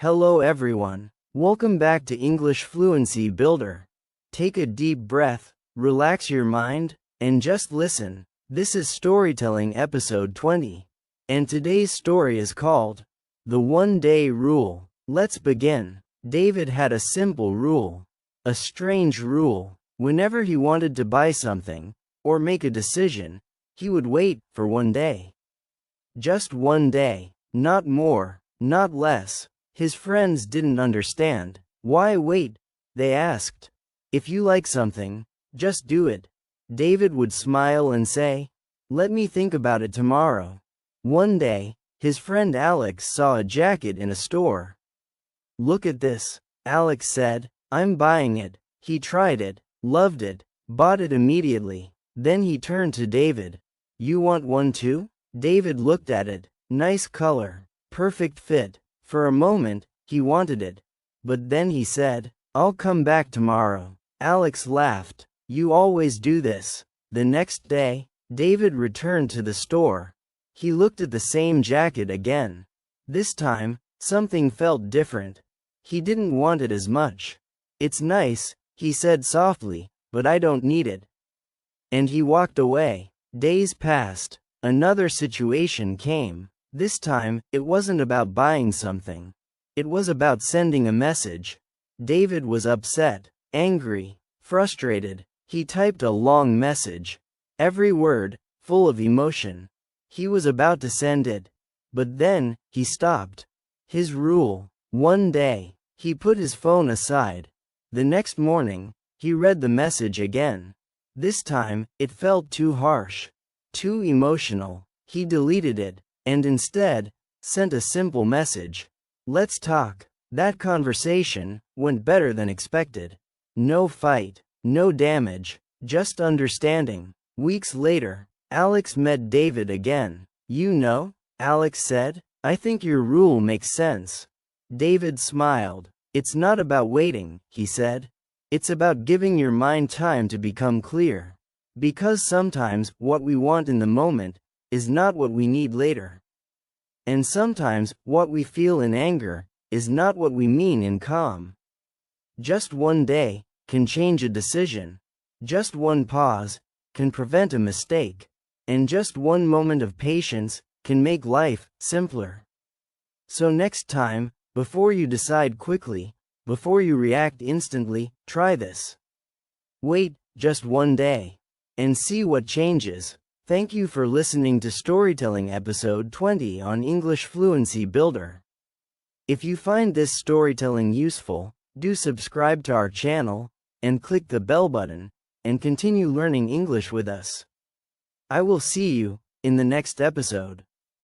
Hello everyone. Welcome back to English Fluency Builder. Take a deep breath, relax your mind, and just listen. This is Storytelling Episode 20. And today's story is called The One Day Rule. Let's begin. David had a simple rule. A strange rule. Whenever he wanted to buy something, or make a decision, he would wait for one day. Just one day. Not more, not less. His friends didn't understand. Why wait? They asked. If you like something, just do it. David would smile and say, let me think about it tomorrow. One day, his friend Alex saw a jacket in a store. Look at this, Alex said. I'm buying it. He tried it, loved it, bought it immediately. Then he turned to David. You want one too? David looked at it. Nice color, perfect fit. For a moment, he wanted it. But then he said, I'll come back tomorrow. Alex laughed. You always do this. The next day, David returned to the store. He looked at the same jacket again. This time, something felt different. He didn't want it as much. It's nice, he said softly, but I don't need it. And he walked away. Days passed. Another situation came. This time, it wasn't about buying something. It was about sending a message. David was upset, angry, frustrated. He typed a long message. Every word, full of emotion. He was about to send it. But then, he stopped. His rule. One day, he put his phone aside. The next morning, he read the message again. This time, it felt too harsh. Too emotional. He deleted it. And instead, sent a simple message. Let's talk. That conversation went better than expected. No fight, no damage, just understanding. Weeks later, Alex met David again. You know, Alex said, I think your rule makes sense. David smiled. It's not about waiting, he said. It's about giving your mind time to become clear. Because sometimes what we want in the moment is not what we need later. And sometimes what we feel in anger is not what we mean in calm. Just one day can change a decision. Just one pause can prevent a mistake. And just one moment of patience can make life simpler. So next time, before you decide quickly, before you react instantly, try this. Wait just one day and see what changes. Thank you for listening to Storytelling Episode 20 on English Fluency Builder. If you find this storytelling useful, do subscribe to our channel, and click the bell button, and continue learning English with us. I will see you in the next episode.